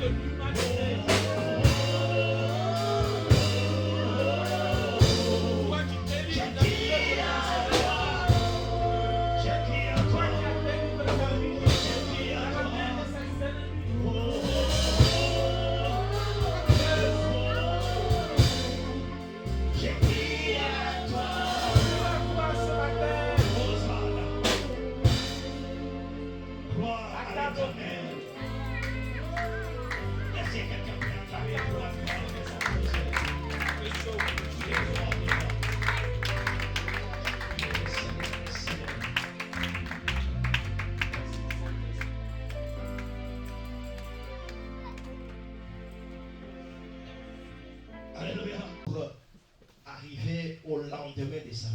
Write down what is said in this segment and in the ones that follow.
de l'humanité. Toi qui délivres la vie de Alléluia. Pour arriver au lendemain de ça.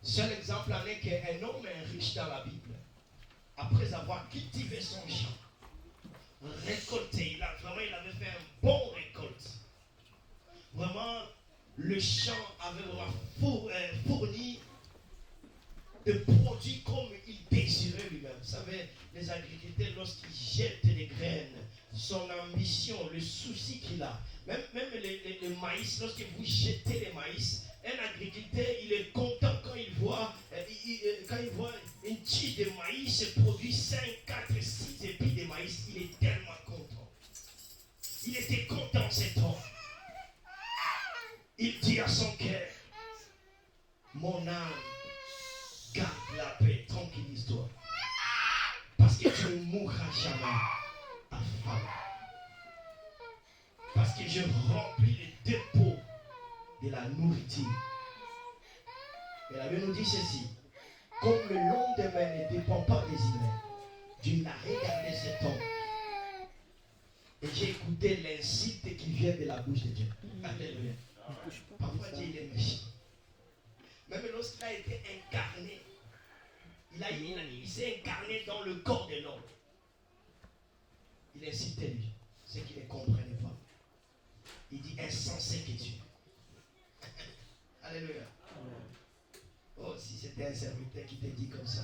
Seul exemple en est qu'un homme est riche dans la Bible. Après avoir cultivé son champ, récolté, il avait fait un bon récolte. Vraiment, le champ avait vraiment fourni de produits comme il désirait lui-même. Vous savez, les agriculteurs, lorsqu'ils jettent les graines, son ambition, le souci qu'il a, même le maïs, lorsque vous jetez les maïs, un agriculteur, il est content quand il voit, une tige de maïs produit 5, 4, 6 épis de maïs. Il est tellement content. Il était content cet homme. Il dit à son cœur, mon âme, garde la paix, tranquillise-toi. Parce que tu ne mourras jamais à faim. Parce que je remplis les dépôts de la nourriture. Et la Bible nous dit ceci. Comme le lendemain ne dépend pas des humains, Dieu a regardé cet homme. Et j'ai écouté l'insulte qui vient de la bouche de Dieu. Alléluia. Parfois Dieu il est méchant. Même lorsqu'il a été incarné, il s'est incarné dans le corps de l'homme. Il incitait lui, ce qu'il ne comprenait pas. Il dit insensé que tu es. Alléluia. Oh, si c'était un serviteur qui te dit comme ça,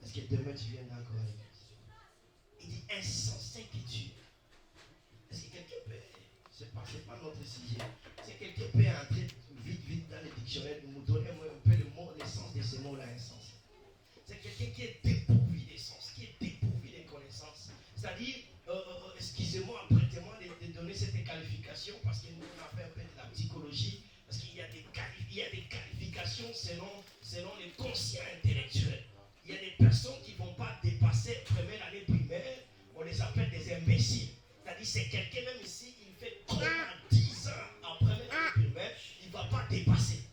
est-ce que demain tu viendras encore à l'église? Il dit insensé que tu es. Est-ce que quelqu'un peut, c'est pas notre sujet, est-ce que quelqu'un peut entrer vite dans le dictionnaire de nous donner un peu le sens de ce mot-là, insensé? C'est quelqu'un qui est dépourvu d'essence, qui est dépourvu de connaissances. C'est-à-dire, excusez-moi, prêtez-moi de donner cette qualification parce que nous on a fait un peu de la psychologie, parce qu'il y a des qualifications selon les conscients intellectuels. Il y a des personnes qui ne vont pas dépasser première année primaire, on les appelle des imbéciles. C'est-à-dire, c'est quelqu'un même ici, il fait 10 ans en première année primaire, il ne va pas dépasser.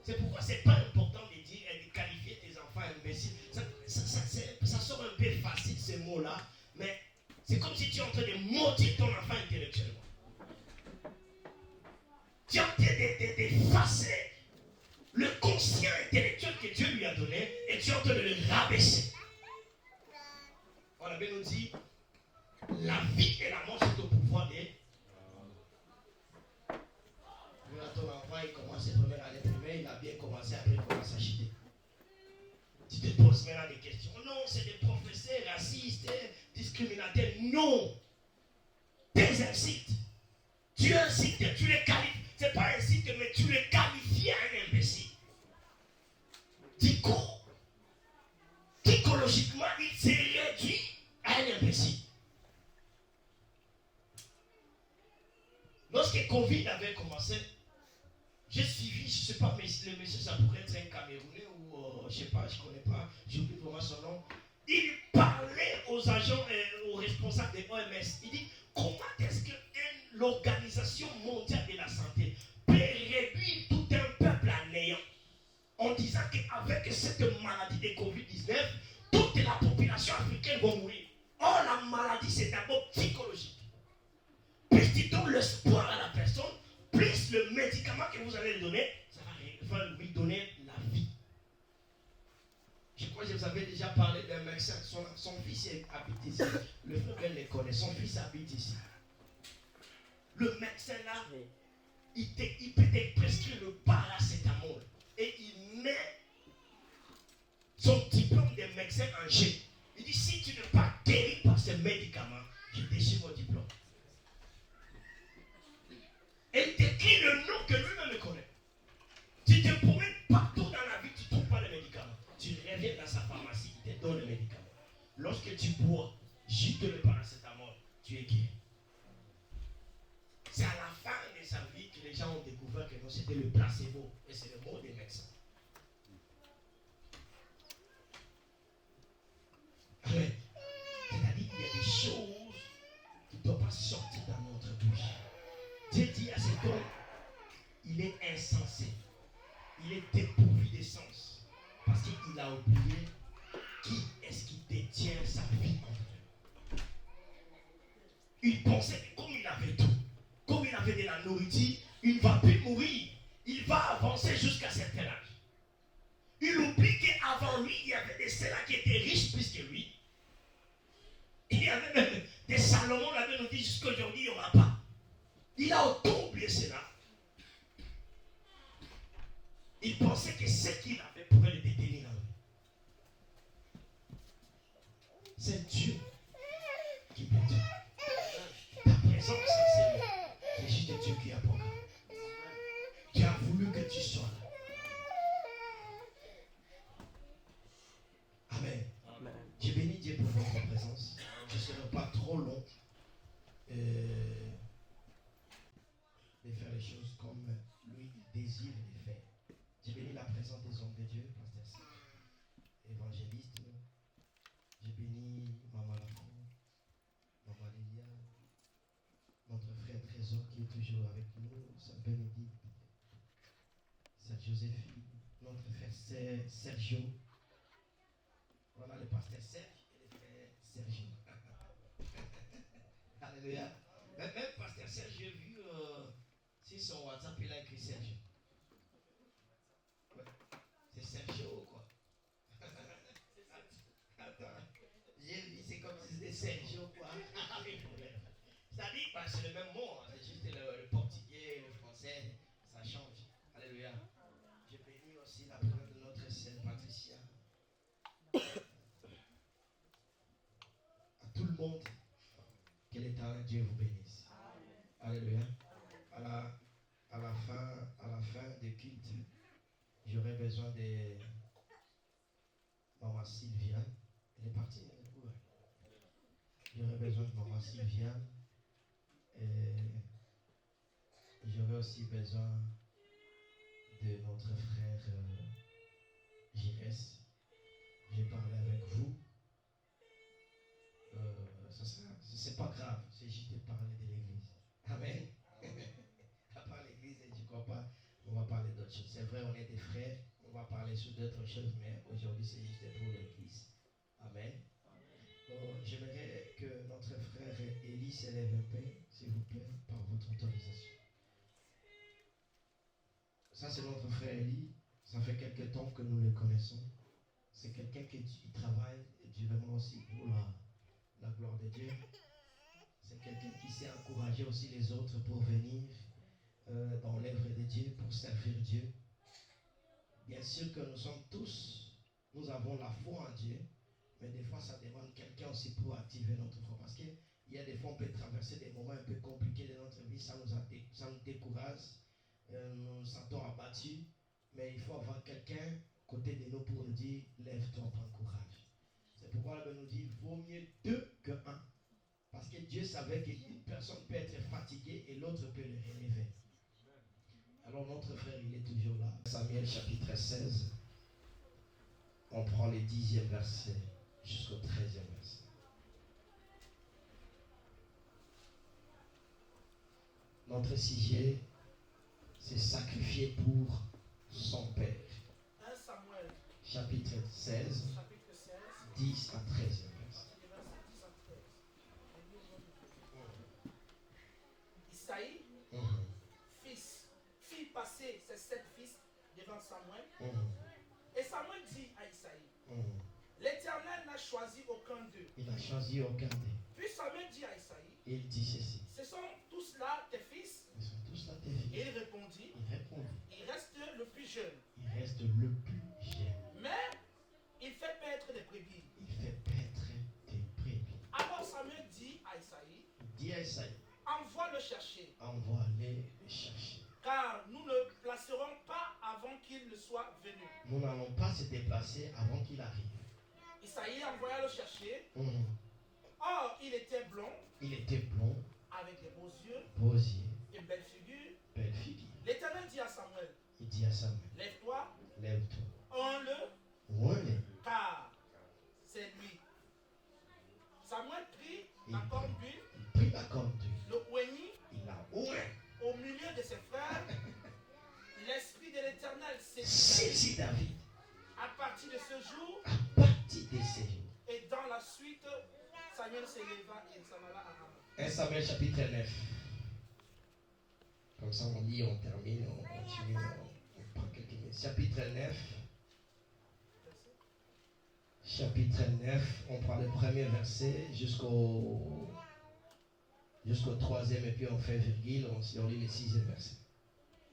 C'est pourquoi ce n'est pas important de dire et de qualifier tes enfants imbéciles. Ça sort un peu facile ce mot-là, mais c'est comme si tu es en train de maudire ton enfant intellectuellement. Tu es en train d'effacer le conscient intellectuel que Dieu lui a donné et tu es en train de le rabaisser. On a bien nous dit, la vie et la mort sont au pouvoir des... Ton enfant, il commence ses premières années primaires, il a bien commencé, après il commence à chuter. Tu te poses maintenant des questions. Non, c'est des professeurs racistes, discriminateurs. Non. Des incites. Tu incites, tu les qualifies. C'est pas un site, mais tu les qualifies à un imbécile. Psychologiquement, il s'est réduit à un imbécile. Lorsque Covid avait commencé, j'ai suivi, je ne sais pas, mais le monsieur, ça pourrait être un Camerounais ou je ne sais pas, je ne connais pas, j'oublie vraiment son nom. Il parlait aux agents et aux responsables des OMS. Il dit, comment est-ce que l'Organisation mondiale de la santé peut réduire tout un peuple à néant en disant qu'avec cette maladie de Covid-19, toute la population africaine va mourir. Or, la maladie, c'est d'abord psychologique. Plus tu donnes l'espoir à la personne, plus le médicament que vous allez lui donner, ça va lui donner la vie. Je crois que je vous avais déjà parlé d'un médecin. Son fils habite ici. Le frère le connaît. Son fils habite ici. Le médecin là, il peut te prescrire le paracétamol. Et il met son diplôme de médecin en jeu. Il dit, si tu ne parles lorsque tu bois juste le paracétamol, tu es guéri. C'est à la fin de sa vie que les gens ont découvert que non, c'était le placebo. Et c'est le mot des médecins. Amen. C'est-à-dire qu'il y a des choses qui ne doivent pas sortir dans notre bouche. Dieu dit à cet homme, il est insensé. Il est dépourvu d'essence. Parce qu'il a oublié qui est-ce qui détient sa vie entre eux. Il pensait que comme il avait tout, comme il avait de la nourriture, il ne va plus mourir. Il va avancer jusqu'à un certain âge. Il oublie qu'avant lui, il y avait des ceux-là qui étaient riches plus que lui. Il y avait même des Salomon, la Bible nous dit jusqu'à aujourd'hui, il n'y aura pas. Il a autant oublié cela. Il pensait que ce qu'il avait pourrait le détenir en lui. C'est Dieu qui peut tout. Ta présence, c'est juste Dieu qui a programmé. Qui a voulu que tu sois là. Amen. Amen. Je bénis Dieu pour votre présence. Je ne serai pas trop long de faire les choses comme lui désire les faire. Je bénis la présence des hommes de Dieu, pasteur Sam, évangéliste. Je bénis Maman Lafont, Maman Lilia, notre frère Trésor qui est toujours avec nous, Sœur Bénédicte, Sœur Joséphine, notre frère Sergio. Voilà le pasteur Serge et le frère Sergio. Alléluia. Même pasteur Serge, j'ai vu sur son WhatsApp, il a écrit Sergio. Ouais. C'est Sergio quoi. Attends, j'ai vu, c'est comme si c'était Sergio quoi. C'est-à-dire, bah, c'est le même mot, hein. C'est juste le portugais, le français, ça change. Alléluia. Je bénis aussi la présence de notre sœur Patricia. À tout le monde, que l'Éternel Dieu vous bénisse. Alléluia. À la fin de culte, j'aurai besoin de Maman Sylvia. Elle est partie, elle est où? J'aurai besoin de Maman Sylvia. Et j'aurai aussi besoin de notre frère Jires. J'ai parlé avec vous. C'est pas grave, c'est juste de parler de l'église. Amen. À part l'église, je ne crois pas, on va parler d'autres choses. C'est vrai, on est des frères, on va parler sur d'autres choses, mais aujourd'hui, c'est juste pour l'église. Amen. J'aimerais que notre frère Élie s'élève un peu, s'il vous plaît, par votre autorisation. Ça, c'est notre frère Élie. Ça fait quelque temps que nous le connaissons. C'est quelqu'un qui travaille durement aussi pour la gloire de Dieu. C'est quelqu'un qui sait encourager aussi les autres pour venir dans l'œuvre de Dieu, pour servir Dieu. Bien sûr que nous sommes tous, nous avons la foi en Dieu, mais des fois ça demande quelqu'un aussi pour activer notre foi. Parce qu'il y a des fois on peut traverser des moments un peu compliqués de notre vie, ça nous décourage, nous nous sentons abattus, mais il faut avoir quelqu'un côté de nous pour nous dire, lève-toi, prends courage. C'est pourquoi la Bible nous dit, vaut mieux deux que un. Parce que Dieu savait qu'une personne peut être fatiguée et l'autre peut le relever. Alors notre frère, il est toujours là. Samuel chapitre 16, on prend les 10e verset jusqu'au 13e verset. Notre sujet, c'est sacrifier pour son Père. 1 Samuel chapitre 16, 10 à 13e. Isaïe, fit passer ses 7 fils devant Samuel. Et Samuel dit à Isaïe, l'Éternel n'a choisi aucun d'eux. Il n'a choisi aucun d'eux. Puis Samuel dit à Isaïe, il dit ceci. Ce sont tous là tes fils. Ils sont tous là tes fils. Et il répondit, il reste le plus jeune. Il reste le plus jeune. Mais il fait paître des brebis. Il fait paître des brebis. Alors Samuel dit à Isaïe, envoie le chercher. Envoie-les le chercher. Car nous ne placerons pas avant qu'il ne soit venu. Nous n'allons pas se déplacer avant qu'il arrive. Isaïe envoya le chercher. Mhm. Or, il était blond, Il était blond, avec des beaux yeux, beaux yeux, une belle figure. belle figure. L'Éternel dit à Samuel, Il dit à Samuel, lève-toi, lève-toi. honle, Ouais, car c'est lui. Samuel prit Il la corne d'huile, il prit la corne d'huile, le oignit il l'a oint, au milieu de ses frères. L'Esprit de l'Éternel saisit David. à partir de ce jour, À partir de ces jours. et dans la suite, Samuel s'éleva et s'en alla à Rama. 1 Samuel chapitre 9. Comme ça on lit, on termine, on continue, on prend quelques minutes. Chapitre 9. Chapitre 9, on prend le premier verset jusqu'au troisième et puis on fait virgule, on lit le sixième verset.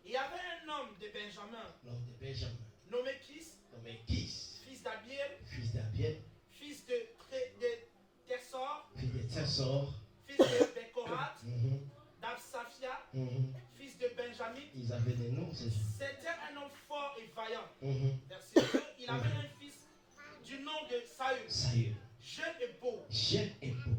Il y avait un homme de Benjamin, L'homme de Benjamin, nommé Kis, nommé Kis, fils d'Abiel, fils d'Abiel, fils de Tersor, fils de Tessor, fils de Bekorat, mhm, d'Absafia, mhm. fils de Benjamin. Ils avaient des noms, ces gens. C'était un homme fort et vaillant. Mhm. Verset 2, il avait un fils du nom de Saül, Saül, jeune et beau, jeune et beau,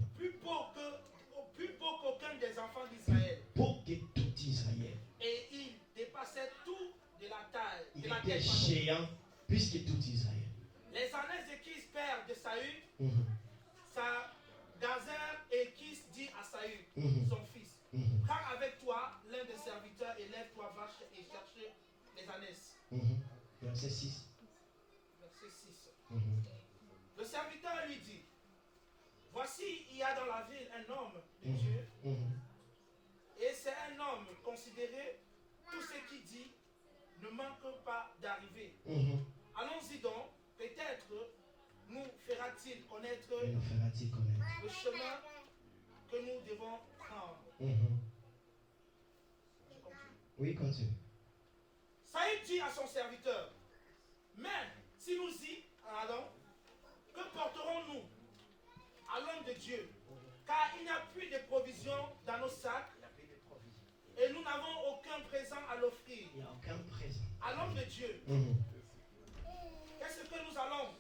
plus beau qu'aucun des enfants d'Israël. beau que tout Israël. Et il dépassait tout de la taille. Il De la était tête, pardon. géant plus que tout Israël. Les années de Kis, père de Saül, Mhm, sa Gazer et Kis dit à Saül, mhm, son fils, mhm, prends avec toi l'un des serviteurs et lève-toi, va et chercher les ânesses. mhm. Verset 6. Verset 6. Mhm, Le serviteur lui dit, voici, il y a dans la ville un homme de mhm, Dieu, mhm. et c'est un homme considéré, tout ce qu'il dit ne manque pas d'arriver. Mhm. Allons-y donc, peut-être nous fera-t-il connaître Et nous fera-t-il connaître? le chemin que nous devons prendre. Mhm. Je continue. Oui, continue. Saül dit à son serviteur, mais si nous y allons, que porterons-nous à l'homme de Dieu? Car il n'y a plus de provisions dans nos sacs et nous n'avons aucun présent à l'offrir Il n'y a aucun présent. à l'homme de Dieu. Mhm. Qu'est-ce que nous allons?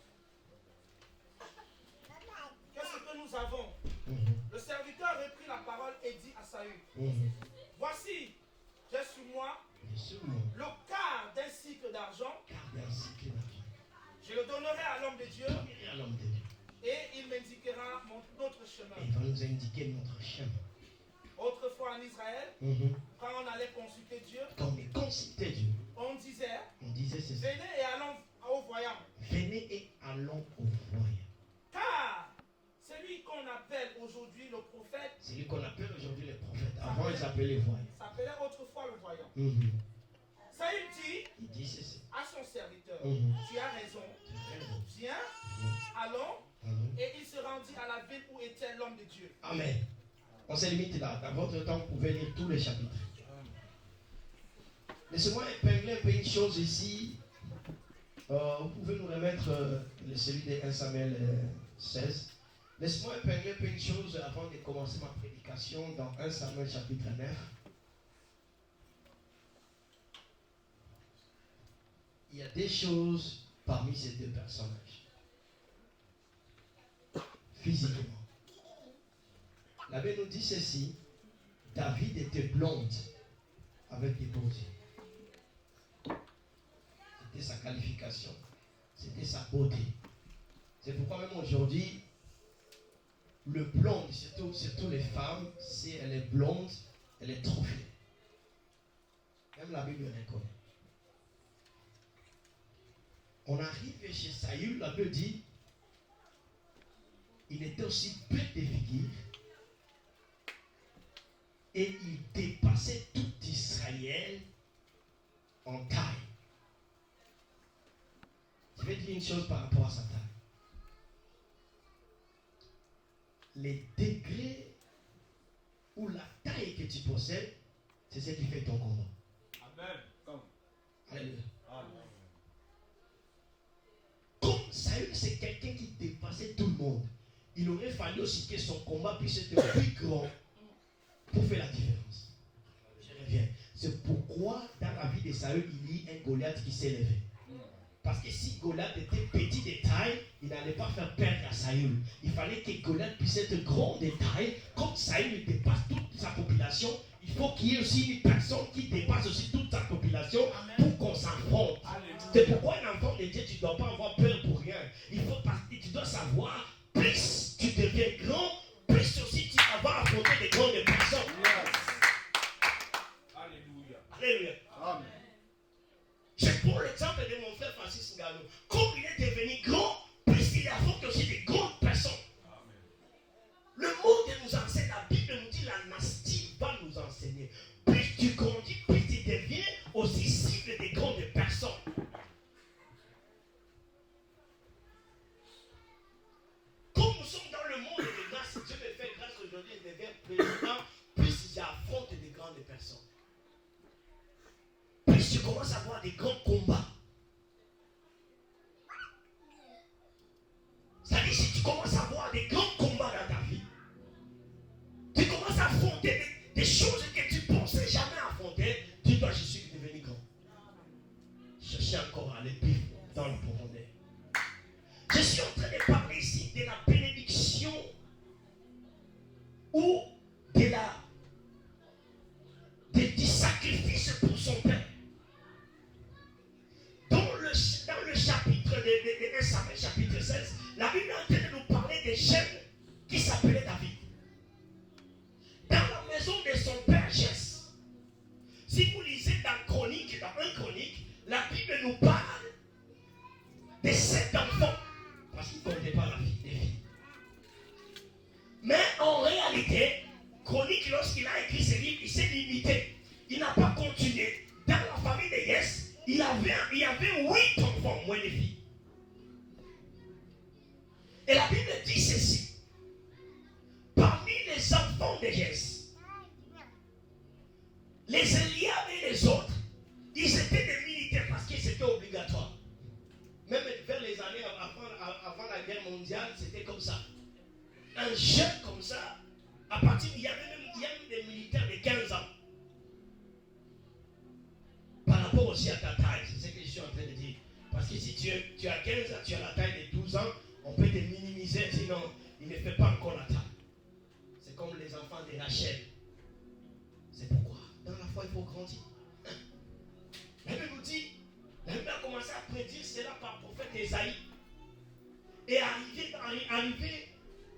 Qu'est-ce que nous avons? Mhm. Le serviteur reprit la parole et dit à Saül, Mhm. voici, j'ai sur moi Et sur moi, le quart d'un cycle d'argent, garde un cycle d'argent. je le donnerai à l'homme de Dieu Donne-le à l'homme de Dieu. et il m'indiquera notre Et chemin. il va nous indiquer notre chemin. Autrefois en Israël, Mhm. quand on allait consulter Dieu, Quand on consultait Dieu, on disait, on disait ceci. venez et allons au voyant. Venez et allons au voyant. Car celui qu'on appelle aujourd'hui le prophète C'est lui qu'on appelle aujourd'hui les prophètes. Avant, ils s'appelaient les voyants. s'appelait autrefois le voyant. Mhm. Saül dit Il dit ceci. à son serviteur, Mhm. tu as raison, Tu as raison. viens, Mhm. allons. Mhm. Et il se rendit à la ville où était l'homme de Dieu. Amen. On se limite là. Dans votre temps, vous pouvez lire tous les chapitres. Laissez-moi épingler un peu une chose ici. Vous pouvez nous remettre celui de 1 Samuel 16. Laissez-moi épingler un peu une chose avant de commencer ma prédication dans 1 Samuel chapitre 9. Il y a des choses parmi ces deux personnages. Physiquement. La Bible nous dit ceci. David était blonde avec des beaux yeux. C'était sa qualification. C'était sa beauté. C'est pourquoi même aujourd'hui, le blond, surtout les femmes, si elle est blonde, elle est trop fière. Même la Bible le reconnaît. On arrive chez Saül, la Bible dit, il était aussi plein de figures et il dépassait tout Israël en taille. Je vais dire une chose par rapport à sa taille. Les degrés ou la taille que tu possèdes, c'est ce qui fait ton combat. Amen. Alléluia. Amen. Comme Saül, c'est quelqu'un qui dépassait tout le monde. Il aurait fallu aussi que son combat puisse être plus grand pour faire la différence. Je reviens. C'est pourquoi dans la vie de Saül, il y a un Goliath qui s'est levé. Parce que si Goliath était petit de taille, il n'allait pas faire perdre à Saül. Il fallait que Goliath puisse être grand de taille. Comme Saül dépasse toute sa population, il faut qu'il y ait aussi une personne qui dépasse aussi toute sa population pour qu'on s'affronte. C'est pourquoi un enfant de Dieu, tu ne dois pas avoir peur pour rien. Il faut parce que tu dois savoir, plus tu deviens grand, plus aussi tu vas affronter des grandes personnes. Alléluia. Alléluia. Amen. Je prends l'exemple de mon frère Francis Ngalo. Comme il est devenu grand, plus il affronte aussi des grandes personnes. Amen. Le monde nous enseigne, la Bible nous dit, la nasty va nous enseigner. Plus tu grandis, plus tu deviens aussi cible des grandes personnes. Comme nous sommes dans le monde de grâce, Dieu me fait grâce aujourd'hui, je deviens président, plus j'affronte des grandes personnes. Plus tu commences à avoir des grands combats. C'est-à-dire, si tu commences à avoir des grands combats dans ta vie, tu commences à affronter des choses que tu pensais jamais affronter, tu dois, je suis devenu grand. Cherchez encore à aller plus dans la profondeur. Je suis en train de parler ici de la bénédiction ou du sacrifice pour son père. Dans le chapitre de 1 Samuel, chapitre 16, la Bible est en train de nous parler des jeunes qui s'appelaient David. Dans la maison de son père Jesse. Si vous lisez dans Chronique, dans 1 Chronique, la Bible nous parle de 7 enfants. Parce qu'il ne comptait pas la vie des filles. Mais en réalité, Chronique, lorsqu'il a écrit ce livre, il s'est limité. Il n'a pas continué. Dans la famille de Yes, il y avait 8 enfants, moins de filles. Et la Bible dit ceci. Parmi les enfants de Yes, les Eliab et les autres, ils étaient des militaires parce que c'était obligatoire. Même vers les années avant la guerre mondiale, c'était comme ça. Un jeune comme ça, à partir il y a même des militaires de 15 ans. Par rapport aussi à ta taille, c'est ce que je suis en train de dire. Parce que si tu as 15 ans, tu as la taille de 12 ans, on peut te minimiser, sinon il ne fait pas encore la taille. C'est comme les enfants de Rachel. C'est pourquoi, dans la foi, il faut grandir. La Bible nous dit, la Bible a commencé à prédire cela par le prophète Esaïe. Et arrivé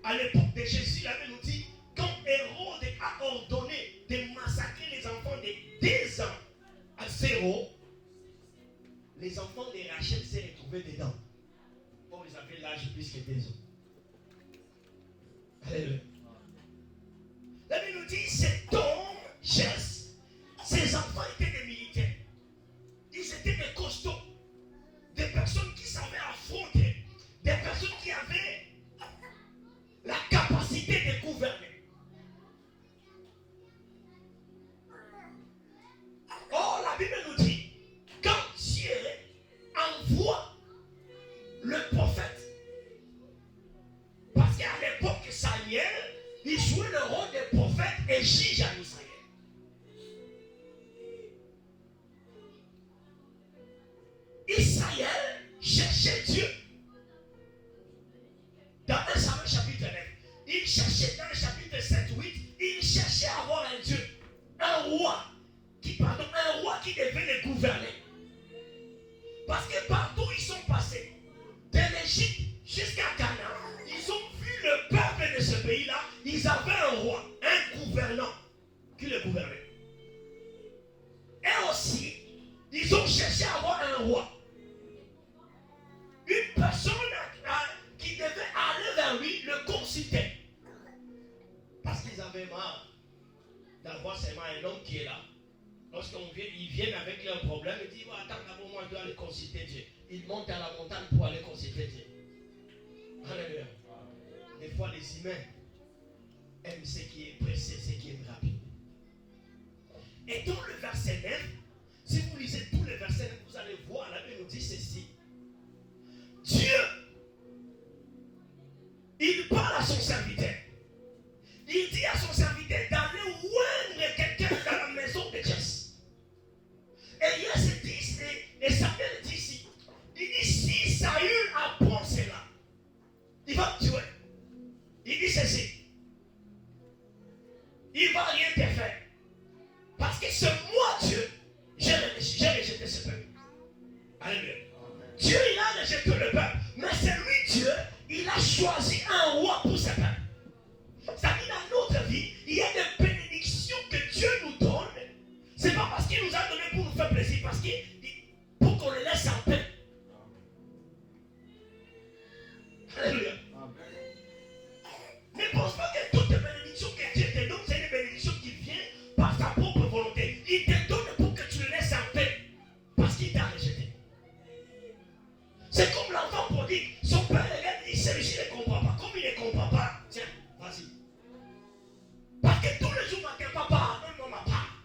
à l'époque de Jésus, la Bible nous dit, quand Hérode a ordonné de massacrer les enfants de 2 ans à 0, les enfants de Rachel s'est retrouvés dedans. Bon, ils avaient l'âge plus que 2 ans. Alléluia. La Bible nous dit, cet homme, Jesse, ses enfants étaient des militaires. Ils étaient des costauds. Des personnes qui savaient affronter. Des personnes qui avaient la capacité de gouverner. Or, la Bible nous dit, quand Dieu envoie le prophète, parce qu'à l'époque, Samuel, il jouait le rôle de prophète et juge en Israël. Israël cherchait Dieu. Dans 1 Samuel chapitre 9, il cherchait dans le chapitre 7-8, il cherchait à avoir un Dieu, un roi qui devait les gouverner. Parce que partout ils sont passés, de l'Égypte jusqu'à Canaan, ils ont vu le peuple de ce pays-là, ils avaient un roi, un gouvernant qui les gouvernait. Et aussi, ils ont cherché à avoir un roi. Une personne qui devait aller vers lui, le consulter. Parce qu'ils avaient marre d'avoir seulement un homme qui est là. Lorsqu'ils viennent avec leurs problèmes, ils disent, attends d'abord, moi je dois aller consulter Dieu. Ils montent à la montagne pour aller consulter Dieu. Alléluia. Des fois, les humains aiment ce qui est pressé, ce qui est rapide. Et dans le verset 9, si vous lisez tous les versets 9, vous allez voir, la Bible nous dit ceci. Dieu, il parle à son serviteur. Il dit à son serviteur d'aller oindre quelqu'un dans la maison de Jesse. Et Samuel dit ici, il dit il dit ceci. Il ne va rien te faire. Parce que c'est moi, Dieu, j'ai rejeté ce peuple. Alléluia. Dieu, il a rejeté le peuple. Mais c'est lui, Dieu, il a choisi un roi pour ce peuple. C'est-à-dire, dans notre vie, il y a des bénédictions que Dieu nous donne. Ce n'est pas parce qu'il nous a donné pour nous faire plaisir, parce qu'il pour qu'on le laisse en paix. Alléluia. Ne pense pas que toutes les bénédictions que Dieu te donne, c'est des bénédictions qui viennent par sa propre volonté. Il te donne pour que tu le laisses en paix. Parce qu'il t'a rejeté. C'est comme l'enfant prodigue. Son père regarde et dit, celui-ci ne comprend pas. Comme il ne comprend pas, tiens, vas-y. Parce que tous les jours, papa, donne-moi ma part.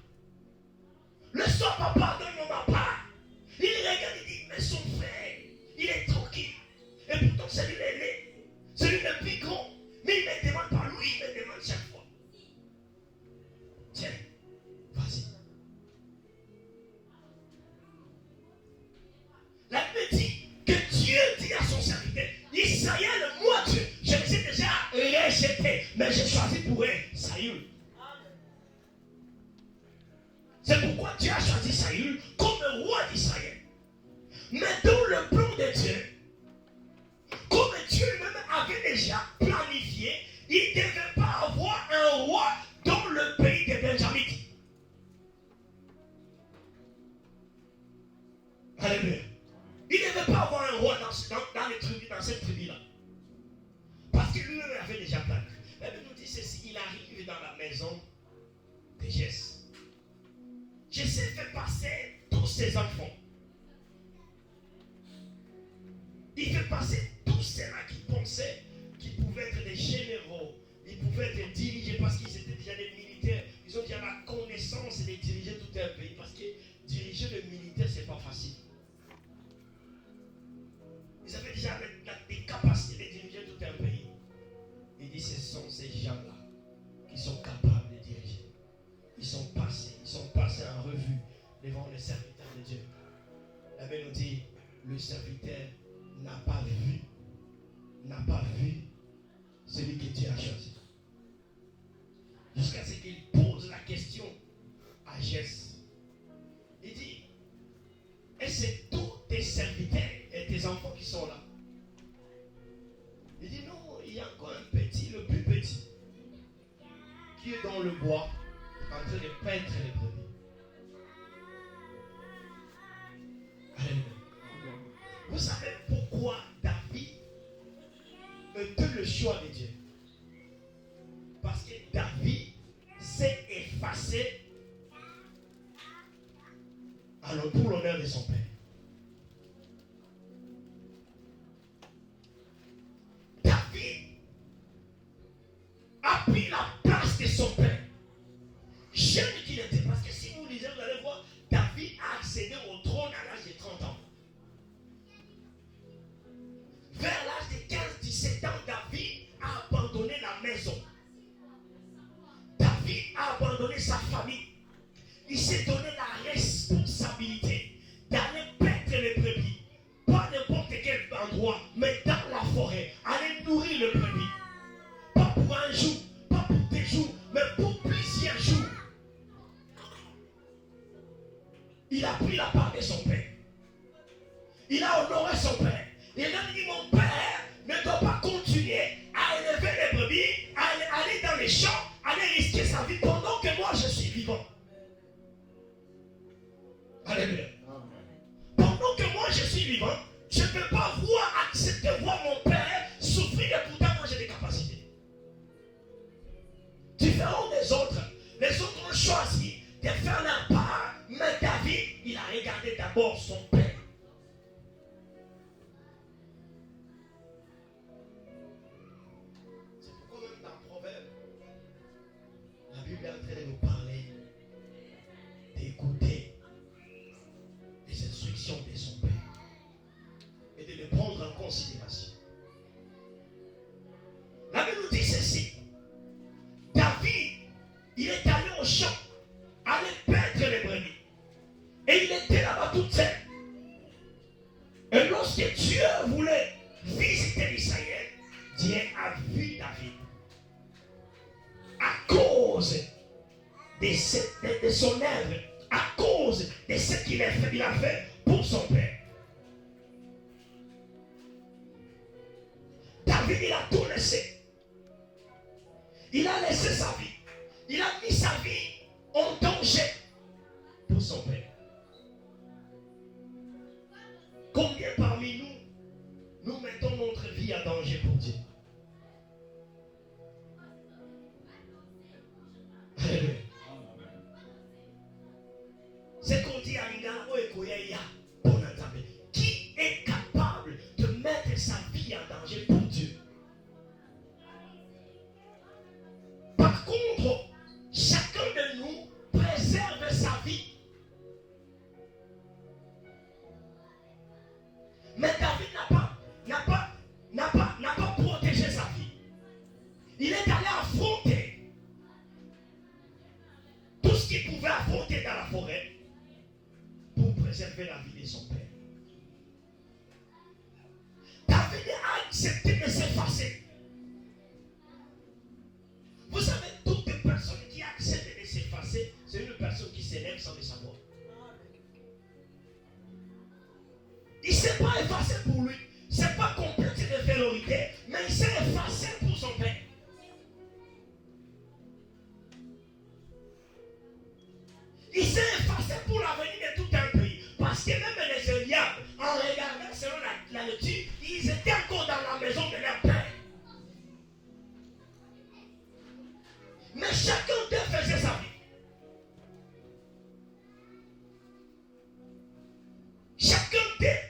Le soir, papa, donne-moi ma part. Il regarde et dit, mais son frère, il est tranquille. Et pourtant, c'est lui l'aîné. C'est lui le plus grand. Mais il ne me demande pas, lui, il me demande chaque fois. Tiens, vas-y. La Bible dit que Dieu dit à son serviteur, Israël, moi Dieu, je les ai déjà rejetés, mais j'ai choisi pour eux Saül. C'est pourquoi Dieu a choisi Saül comme roi d'Israël. Mais dans le plan de Dieu, comme Dieu lui-même avait déjà planifié, il ne devait pas avoir un roi dans le pays des Benjamites. Alléluia. Il ne devait pas avoir un roi dans les tribus, dans cette tribu-là. Parce que lui-même avait déjà planifié. La Bible nous dit ceci, il arrive dans la maison de Jesse. Jesse fait passer tous ses enfants. Il fait passer tous ceux-là qui pensaient qu'ils pouvaient être des généraux, ils pouvaient être dirigés parce qu'ils étaient déjà des militaires. Ils ont déjà la connaissance de diriger tout un pays. Parce que diriger le militaire, ce n'est pas facile. Ils avaient déjà des capacités de diriger tout un pays. Il dit ce sont ces gens-là qui sont capables de diriger. Ils sont passés en revue devant les serviteurs de Dieu. La Bible nous dit, le serviteur n'a pas vu celui que Dieu a choisi. Jusqu'à ce qu'il pose la question à Jesse. Il dit, et c'est tous tes serviteurs et tes enfants qui sont là. Il dit, non, il y a encore un petit, le plus petit, qui est dans le bois, en train de paître les brebis. Alléluia. Vous savez pourquoi David était le choix de Dieu? Parce que David s'est effacé pour l'honneur de son père. David a pris la place de son père. Jeune qu'il était, parce que si vous lisez, vous allez voir, David a accédé au trône à l'âge de 30 ans. Vers l'âge de 15-17 ans, David a abandonné la maison. David a abandonné sa famille. Il s'est donné la responsabilité d'aller paître les brebis. Pas n'importe quel endroit, mais dans la forêt. Aller nourrir les brebis. Pas pour un jour, pas pour 2 jours, mais pour plusieurs jours. Il a pris la part de son père. Il a honoré son père. Il a dit, mon père ne doit pas continuer à élever les brebis, à aller dans les champs, aller risquer sa vie pendant que moi je suis vivant. Alléluia. Pendant que moi je suis vivant, je ne peux pas accepter voir mon père souffrir et pourtant moi j'ai des capacités. Différents des autres. Les autres ont choisi de faire leur part, mais David, il a regardé d'abord son père. C'est pourquoi même dans Proverbe, la Bible est en train de nous parler d'écouter les instructions de son père et de les prendre en considération. La Bible nous dit ceci. David, il est allé au champ, aller paître les brebis. Et il était là-bas toute seule. Et lorsque Dieu voulait visiter Israël, Dieu a vu David. cause de son œuvre, à cause de ce qu'il a fait pour son père. David, il a tout laissé. Il a laissé sa vie. Il a mis sa vie en danger pour son père. Combien parmi nous mettons notre vie à danger pour Dieu? C'est qu'on dit à qui est capable de mettre sa vie en danger pour Dieu? Par contre, chacun de nous préserve sa vie. Mais David n'a pas protégé sa vie. Il est allé affronter tout ce qu'il pouvait affronter dans la forêt pour préserver la vie de son père. David a accepté de s'effacer. Vous savez, toute personne qui accepte de s'effacer, c'est une personne qui s'élève sans le savoir. Il ne s'est pas effacé pour lui. Ce n'est pas complexe d'infériorité, mais il s'est effacé pour son père. Il s'est effacé pour l'avenir de tout un pays. Parce que même les Eliables, en regardant selon la lecture, ils étaient encore dans la maison de leur père. Mais chacun d'eux faisait sa vie. Chacun d'eux,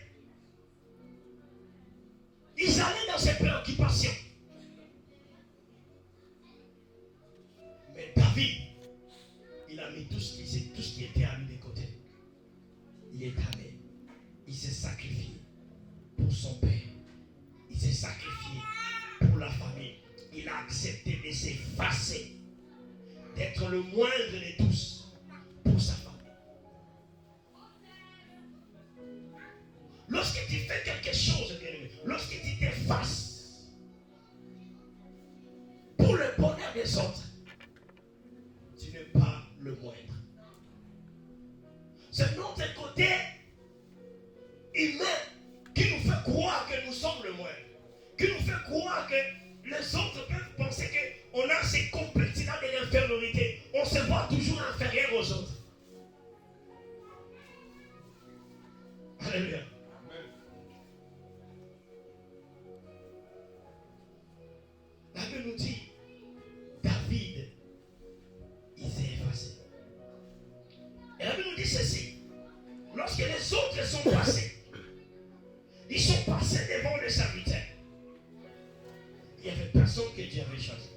ils allaient dans ses préoccupations. Mais David, il a mis tout ce qui était à lui de côté. Il est allé. Il s'est sacrifié pour son père. Il s'est sacrifié pour la famille. Il a accepté de s'effacer, d'être le moindre de tous pour sa famille. Lorsque tu fais quelque chose, bien-aimé, lorsque tu t'effaces pour le bonheur des autres, tu n'es pas le moindre. C'est notre côté humain qui nous fait croire que nous sommes le moindre, qui nous fait croire que les autres peuvent penser qu'on a ces complexes-là de l'infériorité. On se voit toujours inférieur aux autres. Alléluia. La Bible nous dit, David, il s'est effacé. Et la Bible nous dit ceci. Lorsque les autres sont passés, ils sont passés devant le serviteur. Il n'y avait personne que Dieu avait choisi.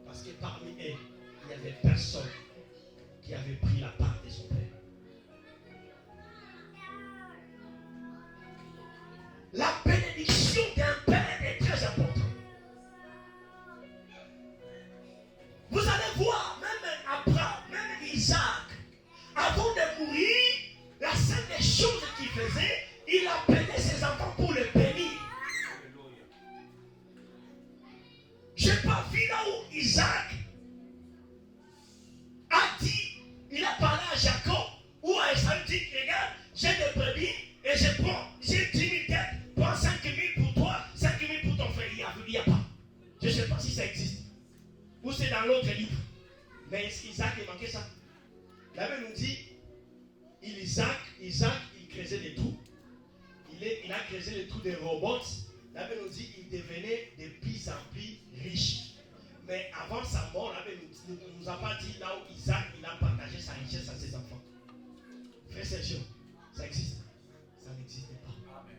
Parce que parmi eux, il n'y avait personne qui avait pris la part de son père. La bénédiction d'un père est très importante. Vous allez voir, même Abraham, même Isaac, avant de mourir, la seule des choses qu'il faisait, il appelait ses enfants pour le bénir. Je n'ai pas vu là où Isaac a dit, il a parlé à Jacob, ou à Esaü, dit, regarde, j'ai des brebis et j'ai 10 000 têtes, prends 5 000 pour toi, 5 000 pour ton frère. Il n'y a pas. Je ne sais pas si ça existe. Ou c'est dans l'autre livre. Mais Isaac a manqué ça. La Bible nous dit, Isaac, il creusait des trous. Il a creusé les trous des robots. La Bible nous dit, il devenait de plus en plus riche. Mais avant sa mort, la Bible ne nous a pas dit là où Isaac, il a partagé sa richesse à ses enfants. Frère Sergio, ça existe? Ça n'existait pas. Amen.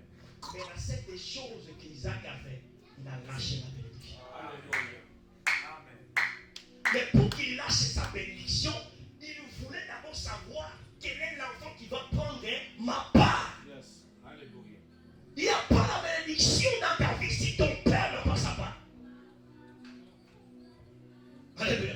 Mais la seule des choses qu'Isaac a fait, il a lâché la bénédiction. Alléluia. Mais pour qu'il lâche sa bénédiction, il voulait d'abord savoir quel est l'enfant qui va prendre ma part. Yes. Alléluia. Il n'y a pas la bénédiction dans ta vie si ton père n'a pas sa part. Alléluia.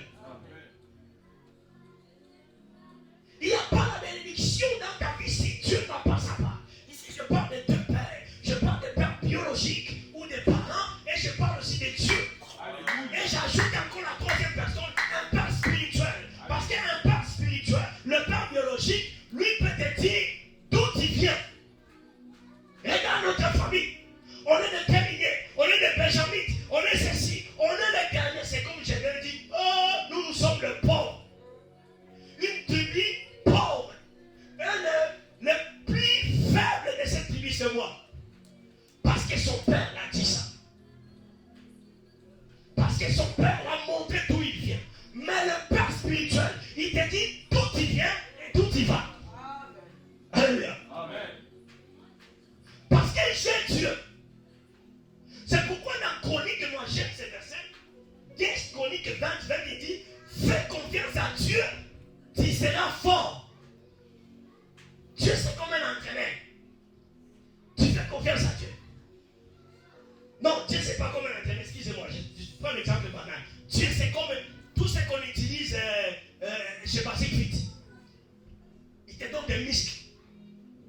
Il n'y a pas la bénédiction dans ta vie si Dieu n'a pas sa part. Ici, je parle de deux pères. Je parle de pères biologiques ou des parents et je parle aussi de Dieu. Alléluia. Et j'ajoute encore la troisième personne son père l'a montré d'où il vient. Mais le père spirituel, il te dit d'où il vient et d'où il va. Alléluia. Amen. Parce qu'il gère Dieu. C'est pourquoi dans Chronique, moi j'aime ce verset. 10 Chroniques 20, il dit, fais confiance à Dieu, tu seras fort. Dieu c'est comme un entraîneur. Tu fais confiance à Dieu. Non, Dieu c'est pas comme un entraîneur, excusez-moi, je prends l'exemple banal. Dieu c'est comme tout ce qu'on utilise chez Basic Fit. Il te donne des muscles.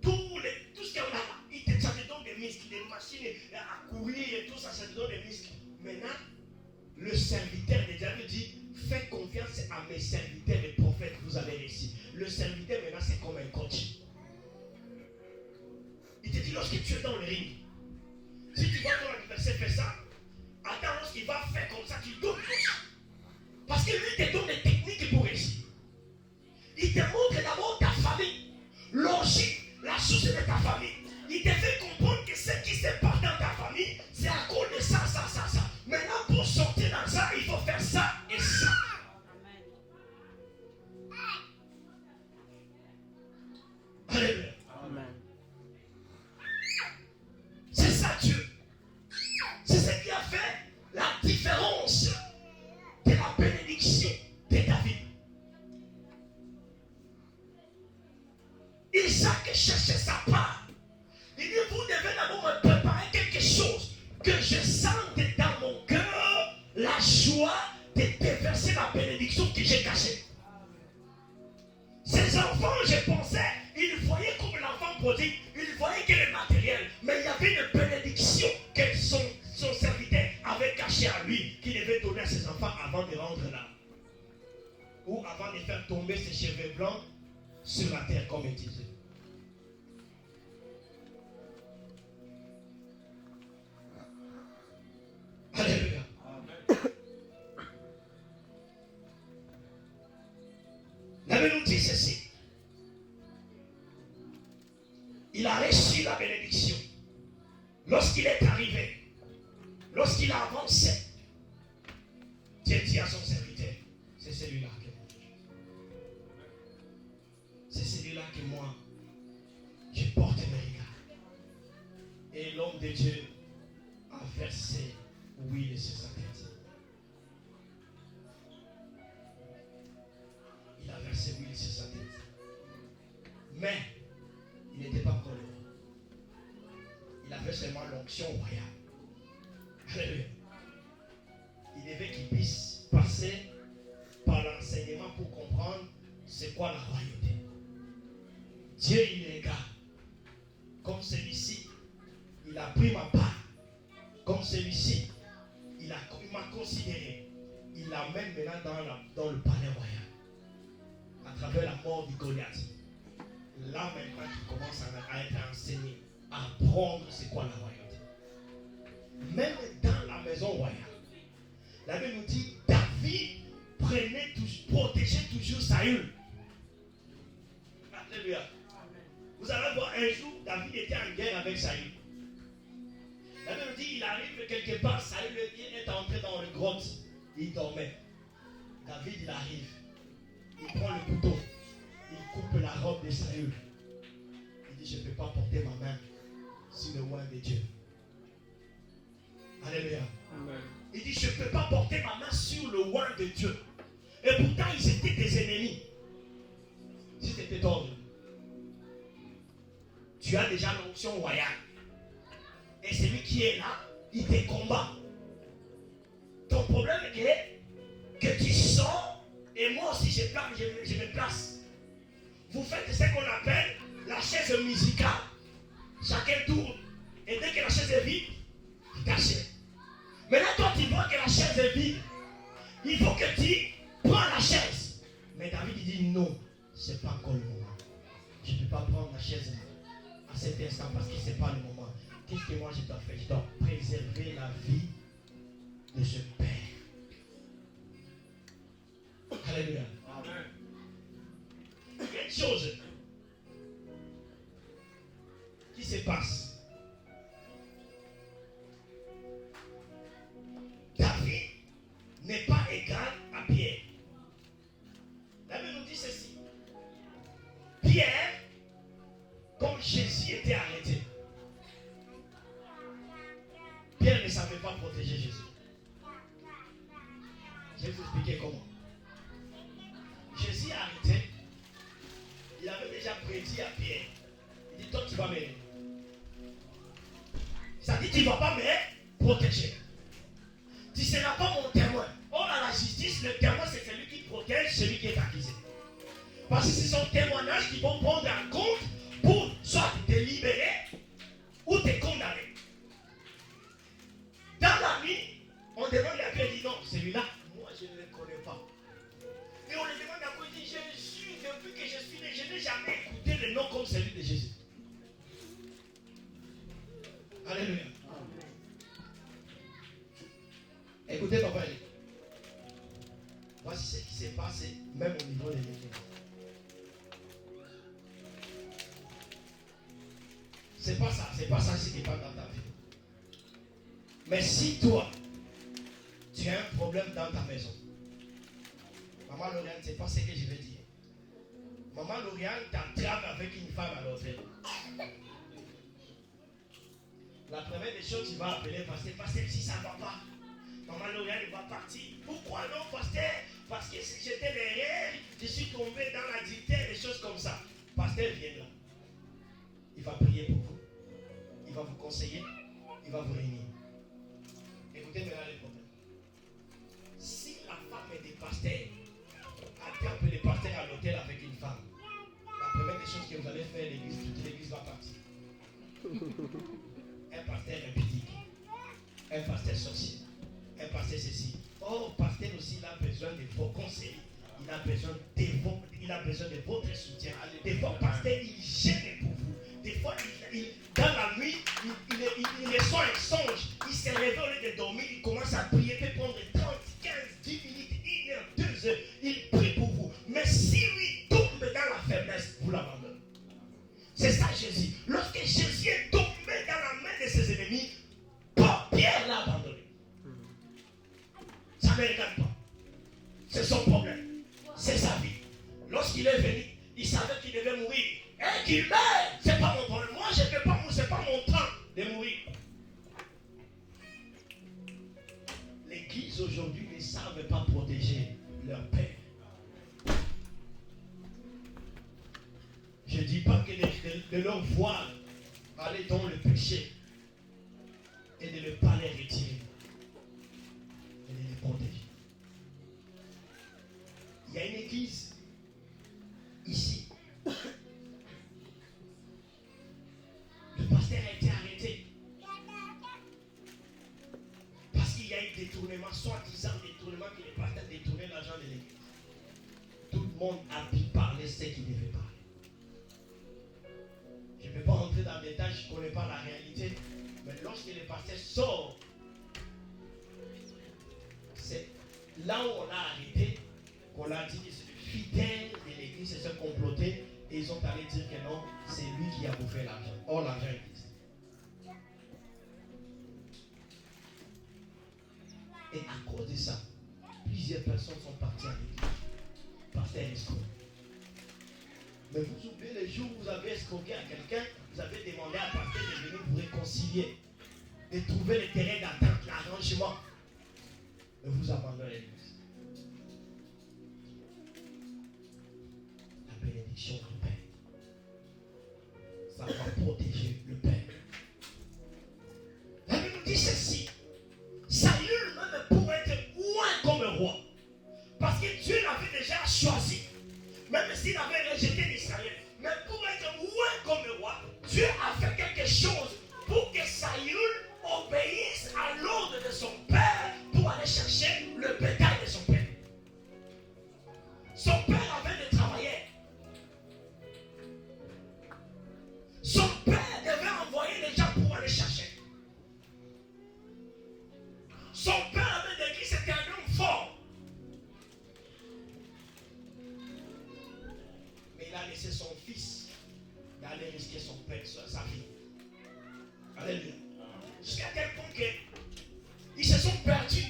Tout ce qu'on a, ça te donne des muscles, des machines à courir et tout ça, ça te donne des muscles. Maintenant, le serviteur de Dieu dit, fais confiance à mes serviteurs et prophètes, vous avez réussi. Le serviteur maintenant c'est comme un coach. Il te dit lorsque tu es dans le ring, si tu vois ton adversaire faire ça, attends lorsqu'il va faire comme ça, tu donnes gauche. Parce que lui te donne des techniques pour réussir. Il te montre d'abord ta famille, l'origine, la source de ta famille. Il te fait comprendre que ce qui se passe dans ta famille, c'est à cause de ça. Maintenant, pour sortir dans ça, il faut faire ça et ça. Alléluia. Amen. C'est ça Dieu. C'est ce qui a fait la différence de la bénédiction de David. Isaac cherchait sa part. Il dit, vous devez d'abord me préparer quelque chose que je sente dans mon cœur la joie de déverser la bénédiction que j'ai cachée. Ces enfants, je pensais, ils voyaient comme l'enfant prodigue, ils voyaient que le matériel, mais il y avait une bénédiction que son serviteur avait cachée à lui, qu'il devait donner à ses enfants avant de rendre là. Ou avant de faire tomber ses cheveux blancs sur la terre, comme il disait. Alléluia. La Bible nous dit ceci. Il a reçu la bénédiction. Lorsqu'il est arrivé, lorsqu'il a avancé, Dieu dit à son serviteur, c'est celui-là que moi. C'est celui-là que moi, je porte mes regards. Et l'homme de Dieu a versé huile sur sa tête. Il a versé huile sur sa tête. Mais il n'était pas encore là. Il avait seulement l'onction royale. Alléluia. Il devait qu'il puisse passer par l'enseignement pour comprendre c'est quoi la royauté. Dieu il regarde. Comme celui-ci, il a pris ma part. Comme celui-ci, il m'a considéré. Il l'amène maintenant dans le palais royal. À travers la mort du Goliath. Là maintenant il commence à être enseigné, à apprendre c'est quoi la royauté. Même dans la maison royale, la Bible nous dit David protégeait toujours Saül. Alléluia. Vous allez voir un jour, David était en guerre avec Saül. La Bible nous dit il arrive quelque part, Saül est entré dans une grotte, il dormait. David il arrive, il prend le couteau. Il coupe la robe de Saül. Il dit, je ne peux pas porter ma main sur le oint de Dieu. Alléluia. Amen. Il dit, je ne peux pas porter ma main sur le oint de Dieu. Et pourtant, ils étaient des ennemis. Si c'était toi, tu as déjà l'onction royale. Et celui qui est là, il te combat. Ton problème est que tu sors et moi aussi je me place. Vous faites ce qu'on appelle la chaise musicale. Chacun tourne. Et dès que la chaise est vide, il t'achète. Maintenant, toi, tu vois que la chaise est vide. Il faut que tu prends la chaise. Mais David, il dit non, ce n'est pas encore le moment. Je ne peux pas prendre la chaise à cet instant parce que ce n'est pas le moment. Qu'est-ce que moi je dois faire? Je dois préserver la vie de ce père. Alléluia. Amen. Quelque chose qui se passe. David ne Je vais vous expliquer comment. Jésus a arrêté. Il avait déjà prédit à Pierre. Il dit, toi tu vas m'aider. Ça dit, tu ne vas pas me protéger. Tu ne seras pas mon témoin. Or, à la justice, le témoin, c'est celui qui protège celui qui est accusé. Parce que c'est son témoignage qui vont prendre en compte pour soit te libérer ou te condamner. Dans la nuit, on demande à Pierre, dit non, celui-là, moi je ne le connais pas. Et on le demande à quoi, il dit, Jésus, depuis que je suis né, je n'ai jamais écouté le nom comme celui de Jésus. Alléluia. Écoutez, papa, voici ce qui s'est passé, même au niveau de l'église. C'est pas ça ce qui passe dans ta vie. Mais si toi, tu as un problème dans ta maison, Maman Lauriane, c'est pas ce que je vais dire. Maman Lauriane t'entrave avec une femme à l'hôtel. La première des choses, tu vas appeler pasteur, pasteur, si ça ne va pas, Maman Lauriane va partir. Pourquoi non, pasteur? Parce que si j'étais derrière, je suis tombé dans la dictée, des choses comme ça. Pasteur, viens là. Il va prier pour vous. Il va vous conseiller. Il va vous réunir. Écoutez maintenant les problèmes. Si la femme est des pasteurs, attrape les pasteurs à l'hôtel avec une femme, la première des choses que vous allez faire, l'église, toute l'église va partir. Un pasteur impudique, un pasteur sorcier, un pasteur ceci. Oh, pasteur aussi, il a besoin de vos conseils. Il a besoin de votre soutien. Des fois, pasteur, il gêne pour vous. Des fois, dans la nuit, il reçoit un songe. Il s'est réveillé au lieu de dormir. Il commence à prier. Il peut prendre 30, 15, 10 minutes, 1 heure, 2 heures. Il prie pour vous. Mais si lui tombe dans la faiblesse, vous l'abandonnez. C'est ça Jésus. Lorsque Jésus est tombé dans la main de ses ennemis, Pierre l'a abandonné. Ça ne me regarde pas. C'est son problème. C'est sa vie. Lorsqu'il est venu, il savait qu'il devait mourir. Et qu'il meurt, c'est pas mon problème. Moi, je ne vais pas mourir, c'est pas mon temps de mourir. L'église aujourd'hui ne savent pas protéger leur père. Je ne dis pas que de leur voir aller dans le péché et de ne pas les retirer, et de les protéger. Il y a une église ici. Le pasteur a été arrêté parce qu'il y a eu détournement, soi-disant détournement, que le pasteur a détourné l'argent de l'église. Tout le monde a pu parler ce qu'il devait parler. Je ne peux pas rentrer dans le détail, je ne connais pas la réalité. Mais lorsque le pasteur sort, c'est là où on a arrêté, qu'on a dit que c'est le fidèle de l'église, c'est ce comploté, et ils sont allés dire que non, c'est lui qui a bouffé l'argent. Or, l'argent existe. Et à cause de ça, plusieurs personnes sont parties à l'église. Pasteur escroc. Mais vous oubliez les jours où vous avez escroqué à quelqu'un, vous avez demandé à pasteur de venir vous réconcilier, de trouver le terrain d'attente, l'arrangement. Et vous abandonnez l'église. La bénédiction du Père, ça va protéger le Père. La Bible nous dit ceci. Saül même pour être loin comme roi. Parce que Dieu l'avait déjà choisi. Même s'il avait rejeté l'Israël. Mais pour être loin comme roi, Dieu a fait quelque chose pour que Saül obéisse à l'ordre de son père pour aller chercher le bétail de son père. Son père avait des travailleurs. Son père devait envoyer les gens pour aller chercher. Son père avait dit que c'était un homme fort. Mais il a laissé son fils d'aller risquer son père, sa vie. Alléluia. Jusqu'à tel point qu'ils se sont perdus.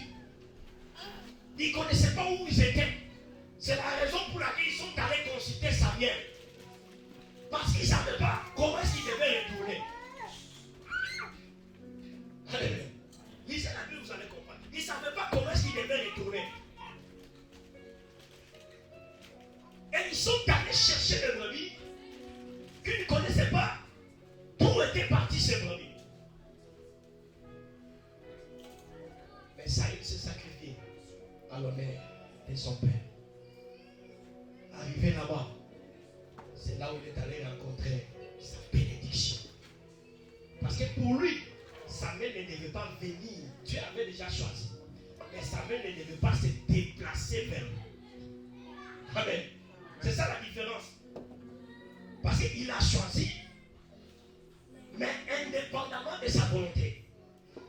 Ils ne connaissaient pas où ils étaient. C'est la raison pour laquelle ils sont allés consulter Samuel. Parce qu'ils ne savaient pas comment est-ce qu'ils devaient retourner. Alléluia. Lisez la Bible, vous allez comprendre. Ils ne savaient pas comment est-ce qu'ils devaient retourner. à l'honneur de son père. Arrivé là-bas, c'est là où il est allé rencontrer sa bénédiction. Parce que pour lui, Samuel ne devait pas venir. Dieu avait déjà choisi. Mais Samuel ne devait pas se déplacer vers lui. Amen. C'est ça la différence. Parce qu'il a choisi, mais indépendamment de sa volonté.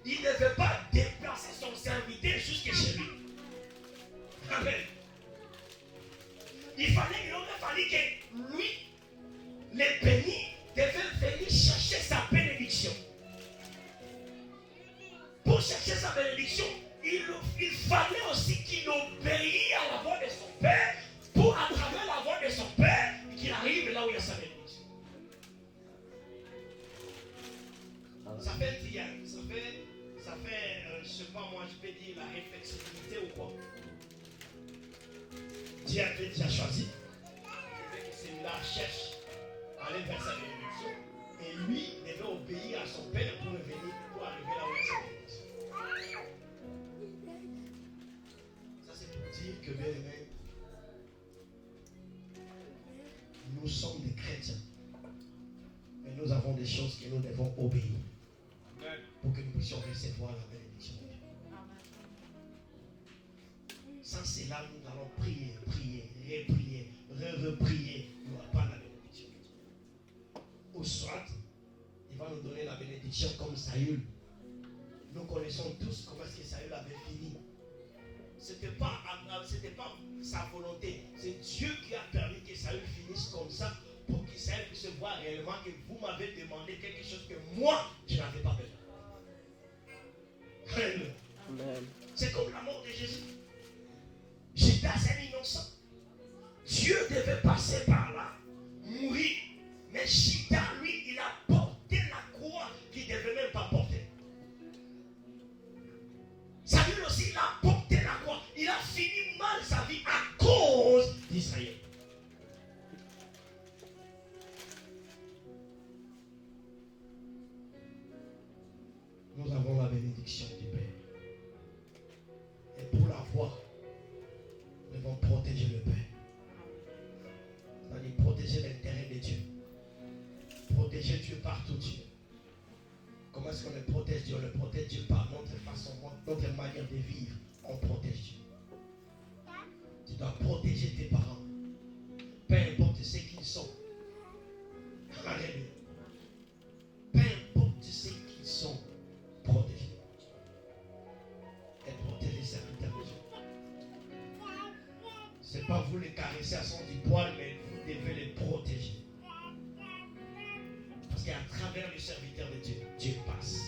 Il ne veut pas déplacer son serviteur jusqu'à chez lui. Amen. Il aurait fallu que lui, les bénis, devait venir chercher sa bénédiction. Pour chercher sa bénédiction, il fallait aussi qu'il obéisse à la voix de son père, pour à travers la voix de son père, qu'il arrive là où il y a sa bénédiction. Ça fait, je ne sais pas moi, je peux dire la réflexibilité ou quoi. Dieu avait déjà choisi. Celui-là cherche à aller vers sa bénédiction. Et lui devait obéir à son père pour arriver là où il y a sa bénédiction. Ça c'est pour dire que bien aimé, nous sommes des chrétiens. Mais nous avons des choses que nous devons obéir. Pour que nous puissions recevoir la bénédiction de Dieu. Sans cela, nous allons prier, reprier, reprier. Il n'y aura pas la bénédiction de Dieu. Ou soit, il va nous donner la bénédiction comme Saül. Nous connaissons tous comment est-ce que Saül avait fini. Ce n'était pas sa volonté. C'est Dieu qui a permis que Saül finisse comme ça pour qu'Israël puisse voir réellement que vous m'avez demandé quelque chose que moi, je n'avais pas besoin. Amen. C'est comme la mort de Jésus. J'étais un innocent. Dieu devait passer par là, mourir. Mais Chita, lui, il a porté la croix qu'il ne devait même pas porter. Samuel aussi, il a porté la croix. Il a fini mal sa vie à cause d'Israël. Nous avons la bénédiction du Père. Et pour l'avoir, nous devons protéger le Père. C'est-à-dire protéger l'intérêt de Dieu. Protéger Dieu partout Dieu. Comment est-ce qu'on le protège Dieu? On le protège Dieu par notre façon, notre manière de vivre. On protège Dieu. Tu dois protéger tes parents. Peu importe ce qu'ils sont. Alléluia. Peu importe ce qu'ils sont. Protéger. Et protéger les serviteurs de Dieu. Ce n'est pas vous les caresser à son du poil, mais vous devez les protéger. Parce qu'à travers les serviteurs de Dieu, Dieu passe.